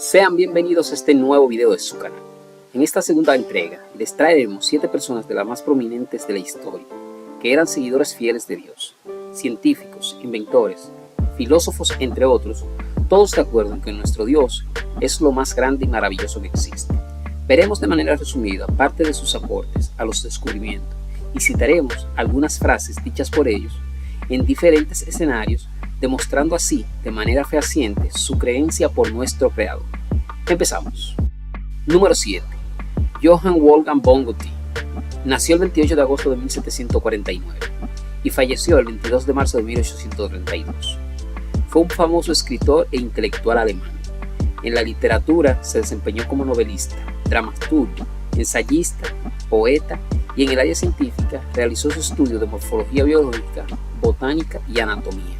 Sean bienvenidos a este nuevo video de su canal. En esta segunda entrega les traeremos 7 personas de las más prominentes de la historia, que eran seguidores fieles de Dios, científicos, inventores, filósofos, entre otros, todos de acuerdo en que nuestro Dios es lo más grande y maravilloso que existe. Veremos de manera resumida parte de sus aportes a los descubrimientos y citaremos algunas frases dichas por ellos en diferentes escenarios, demostrando así de manera fehaciente su creencia por nuestro creador. Empezamos. Número 7. Johann Wolfgang von Goethe. Nació el 28 de agosto de 1749 y falleció el 22 de marzo de 1832. Fue un famoso escritor e intelectual alemán. En la literatura se desempeñó como novelista, dramaturgo, ensayista, poeta y en el área científica realizó su estudio de morfología biológica, botánica y anatomía.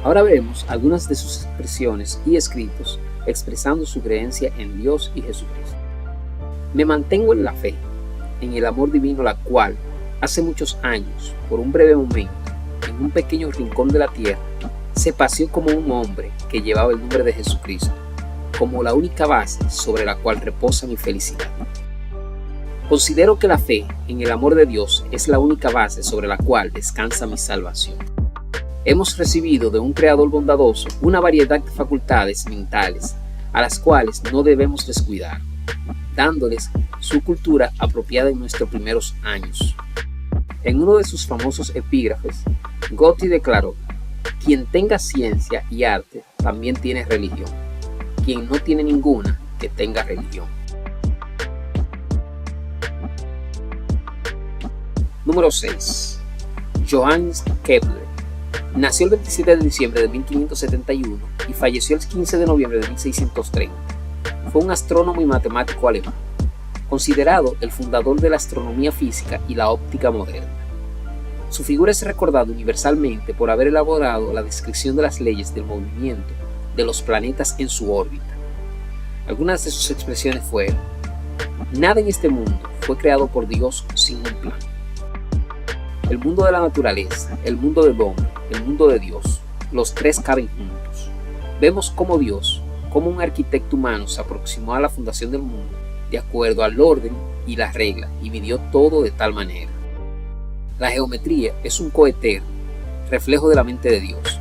Ahora veremos algunas de sus expresiones y escritos expresando su creencia en Dios y Jesucristo. Me mantengo en la fe, en el amor divino, la cual, hace muchos años, por un breve momento, en un pequeño rincón de la tierra, se paseó como un hombre que llevaba el nombre de Jesucristo, como la única base sobre la cual reposa mi felicidad. Considero que la fe en el amor de Dios es la única base sobre la cual descansa mi salvación. Hemos recibido de un Creador bondadoso una variedad de facultades mentales a las cuales no debemos descuidar, dándoles su cultura apropiada en nuestros primeros años. En uno de sus famosos epígrafes, Goethe declaró: quien tenga ciencia y arte también tiene religión. Quien no tiene ninguna, que tenga religión. Número 6. Johannes Kepler. Nació el 27 de diciembre de 1571 y falleció el 15 de noviembre de 1630. Fue un astrónomo y matemático alemán, considerado el fundador de la astronomía física y la óptica moderna. Su figura es recordada universalmente por haber elaborado la descripción de las leyes del movimiento de los planetas en su órbita. Algunas de sus expresiones fueron: nada en este mundo fue creado por Dios sin un plan. El mundo de la naturaleza, el mundo del hombre, el mundo de Dios, los tres caben juntos. Vemos cómo Dios, como un arquitecto humano, se aproximó a la fundación del mundo de acuerdo al orden y las reglas y midió todo de tal manera. La geometría es un coeterno, reflejo de la mente de Dios,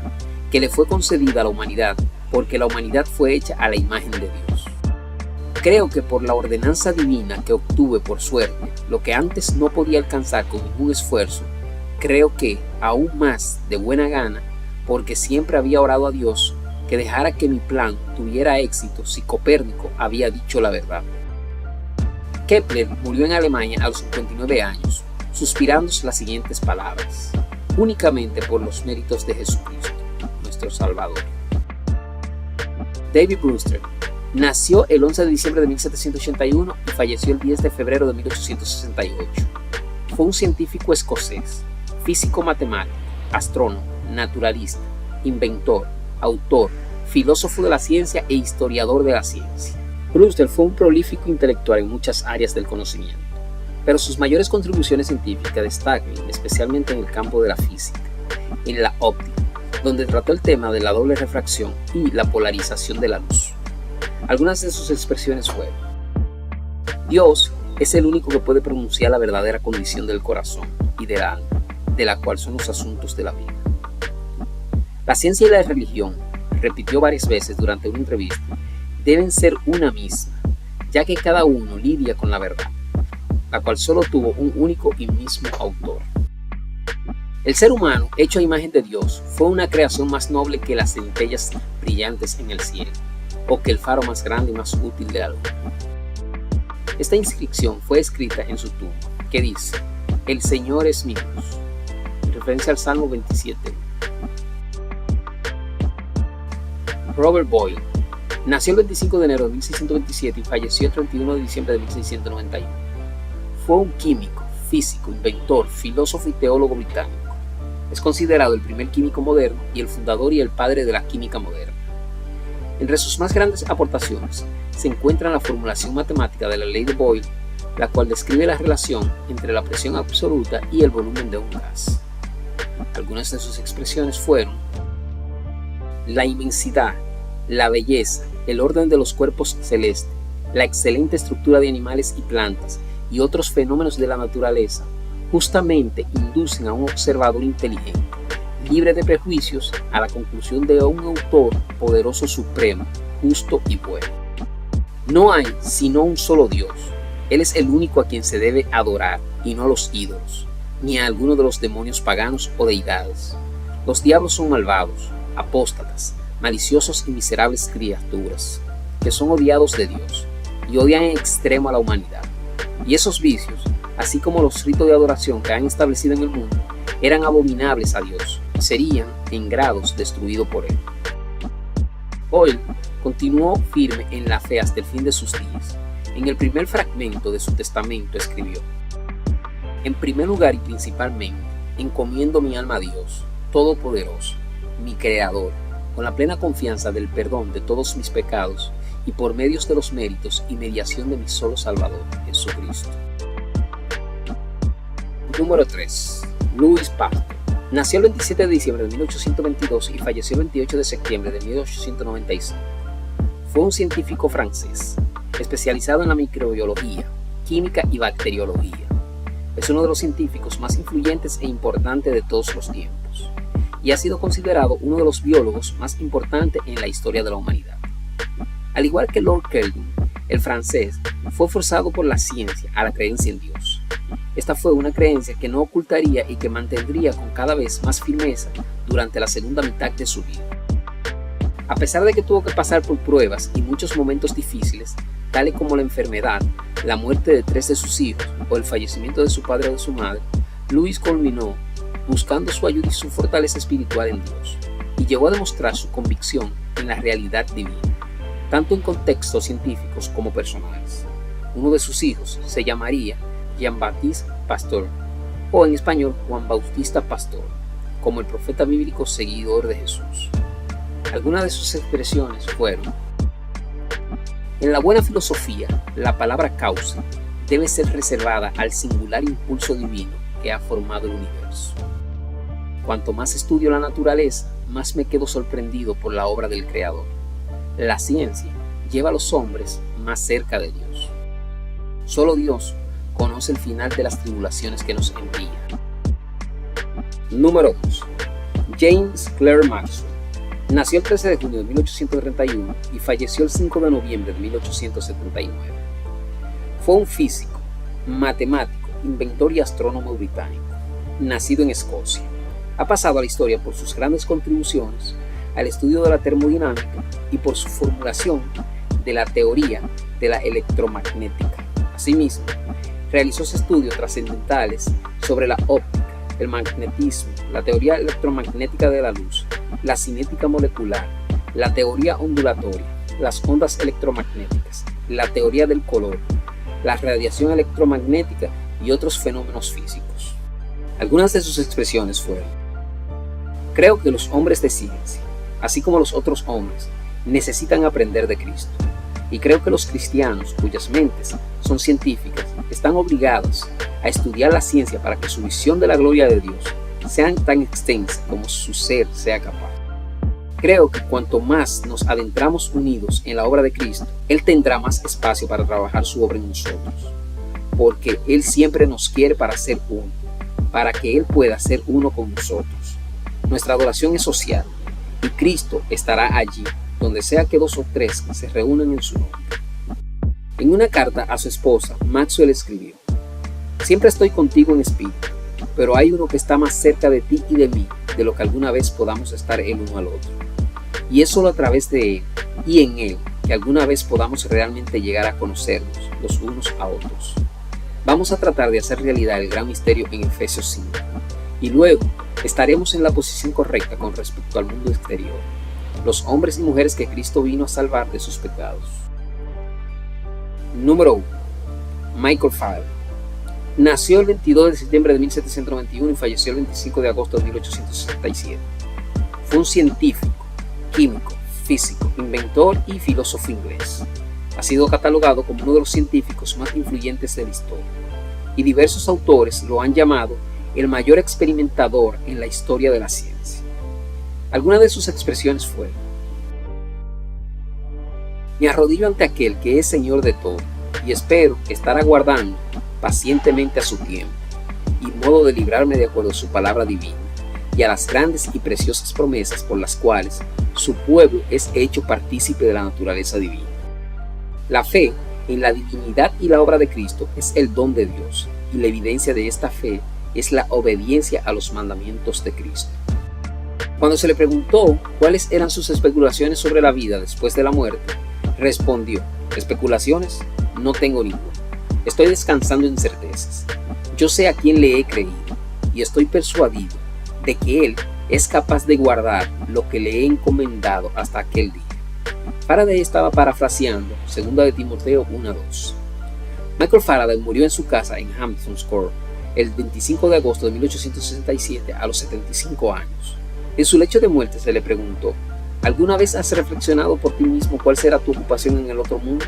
que le fue concedida a la humanidad porque la humanidad fue hecha a la imagen de Dios. Creo que por la ordenanza divina que obtuve por suerte, lo que antes no podía alcanzar con ningún esfuerzo, creo que, aún más de buena gana, porque siempre había orado a Dios que dejara que mi plan tuviera éxito si Copérnico había dicho la verdad. Kepler murió en Alemania a los 59 años, suspirando las siguientes palabras: únicamente por los méritos de Jesucristo, nuestro Salvador. David Brewster nació el 11 de diciembre de 1781 y falleció el 10 de febrero de 1868. Fue un científico escocés, físico matemático, astrónomo, naturalista, inventor, autor, filósofo de la ciencia e historiador de la ciencia. Brewster fue un prolífico intelectual en muchas áreas del conocimiento, pero sus mayores contribuciones científicas destacan especialmente en el campo de la física, en la óptica, donde trató el tema de la doble refracción y la polarización de la luz. Algunas de sus expresiones fueron: Dios es el único que puede pronunciar la verdadera condición del corazón y del alma, de la cual son los asuntos de la vida. La ciencia y la religión, repitió varias veces durante una entrevista, deben ser una misma, ya que cada uno lidia con la verdad, la cual solo tuvo un único y mismo autor. El ser humano, hecho a imagen de Dios, fue una creación más noble que las centellas brillantes en el cielo, o que el faro más grande y más útil de la luna. Esta inscripción fue escrita en su tumba, que dice: el Señor es mi Dios, en referencia al Salmo 27. Robert Boyle nació el 25 de enero de 1627 y falleció el 31 de diciembre de 1691. Fue un químico, físico, inventor, filósofo y teólogo británico. Es considerado el primer químico moderno y el fundador y el padre de la química moderna. Entre sus más grandes aportaciones se encuentra la formulación matemática de la ley de Boyle, la cual describe la relación entre la presión absoluta y el volumen de un gas. Algunas de sus expresiones fueron: la inmensidad, la belleza, el orden de los cuerpos celestes, la excelente estructura de animales y plantas y otros fenómenos de la naturaleza, justamente inducen a un observador inteligente, libre de prejuicios, a la conclusión de un autor poderoso, supremo, justo y bueno. No hay sino un solo Dios. Él es el único a quien se debe adorar, y no a los ídolos, ni a alguno de los demonios paganos o deidades. Los diablos son malvados, apóstatas, maliciosos y miserables criaturas, que son odiados de Dios, y odian en extremo a la humanidad. Y esos vicios, así como los ritos de adoración que han establecido en el mundo, eran abominables a Dios, y serían, en grados, destruidos por Él. Hoy continuó firme en la fe hasta el fin de sus días. En el primer fragmento de su testamento escribió: en primer lugar y principalmente, encomiendo mi alma a Dios, Todopoderoso, mi Creador, con la plena confianza del perdón de todos mis pecados y por medios de los méritos y mediación de mi solo Salvador, Jesucristo. Número 3. Louis Pasteur. Nació el 27 de diciembre de 1822 y falleció el 28 de septiembre de 1895. Fue un científico francés, especializado en la microbiología, química y bacteriología. Es uno de los científicos más influyentes e importantes de todos los tiempos, y ha sido considerado uno de los biólogos más importantes en la historia de la humanidad. Al igual que Lord Kelvin, el francés fue forzado por la ciencia a la creencia en Dios. Esta fue una creencia que no ocultaría y que mantendría con cada vez más firmeza durante la segunda mitad de su vida. A pesar de que tuvo que pasar por pruebas y muchos momentos difíciles, tales como la enfermedad, la muerte de 3 de sus hijos o el fallecimiento de su padre o de su madre, Louis culminó buscando su ayuda y su fortaleza espiritual en Dios, y llegó a demostrar su convicción en la realidad divina, tanto en contextos científicos como personales. Uno de sus hijos se llamaría Jean-Baptiste Pasteur, o en español Juan Bautista Pastor, como el profeta bíblico seguidor de Jesús. Algunas de sus expresiones fueron: en la buena filosofía, la palabra causa debe ser reservada al singular impulso divino que ha formado el universo. Cuanto más estudio la naturaleza, más me quedo sorprendido por la obra del Creador. La ciencia lleva a los hombres más cerca de Dios. Solo Dios conoce el final de las tribulaciones que nos envía. Número 2. James Clerk Maxwell. Nació el 13 de junio de 1831 y falleció el 5 de noviembre de 1879. Fue un físico, matemático, inventor y astrónomo británico, nacido en Escocia. Ha pasado a la historia por sus grandes contribuciones al estudio de la termodinámica y por su formulación de la teoría de la electromagnética. Asimismo, realizó estudios trascendentales sobre la óptica, el magnetismo, la teoría electromagnética de la luz, la cinética molecular, la teoría ondulatoria, las ondas electromagnéticas, la teoría del color, la radiación electromagnética y otros fenómenos físicos. Algunas de sus expresiones fueron: creo que los hombres de ciencia, así como los otros hombres, necesitan aprender de Cristo. Y creo que los cristianos, cuyas mentes son científicas, están obligados a estudiar la ciencia para que su visión de la gloria de Dios sea tan extensa como su ser sea capaz. Creo que cuanto más nos adentramos unidos en la obra de Cristo, Él tendrá más espacio para trabajar su obra en nosotros, porque Él siempre nos quiere para ser uno, para que Él pueda ser uno con nosotros. Nuestra adoración es social, y Cristo estará allí, donde sea que 2 o 3 se reúnan en su nombre. En una carta a su esposa, Maxwell escribió: siempre estoy contigo en espíritu, pero hay uno que está más cerca de ti y de mí de lo que alguna vez podamos estar el uno al otro. Y es solo a través de Él y en Él que alguna vez podamos realmente llegar a conocernos los unos a otros. Vamos a tratar de hacer realidad el gran misterio en Efesios 5, y luego estaremos en la posición correcta con respecto al mundo exterior, los hombres y mujeres que Cristo vino a salvar de sus pecados. Número 1. Michael Faraday. Nació el 22 de septiembre de 1791 y falleció el 25 de agosto de 1867. Fue un científico, químico, físico, inventor y filósofo inglés. Ha sido catalogado como uno de los científicos más influyentes de la historia, y diversos autores lo han llamado el mayor experimentador en la historia de la ciencia. Algunas de sus expresiones fueron: Me arrodillo ante aquel que es Señor de todo y espero estar aguardando pacientemente a su tiempo y modo de librarme de acuerdo a su palabra divina y a las grandes y preciosas promesas por las cuales su pueblo es hecho partícipe de la naturaleza divina. La fe en la divinidad y la obra de Cristo es el don de Dios, y la evidencia de esta fe es la obediencia a los mandamientos de Cristo. Cuando se le preguntó cuáles eran sus especulaciones sobre la vida después de la muerte, respondió: especulaciones, no tengo ninguna. Estoy descansando en certezas. Yo sé a quién le he creído y estoy persuadido de que Él es capaz de guardar lo que le he encomendado hasta aquel día. Faraday estaba parafraseando 2 de Timoteo 1:2. Michael Faraday murió en su casa en Hamptons Court el 25 de agosto de 1867 a los 75 años. En su lecho de muerte se le preguntó: ¿alguna vez has reflexionado por ti mismo cuál será tu ocupación en el otro mundo?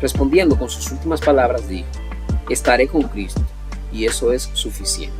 Respondiendo con sus últimas palabras dijo: estaré con Cristo, y eso es suficiente.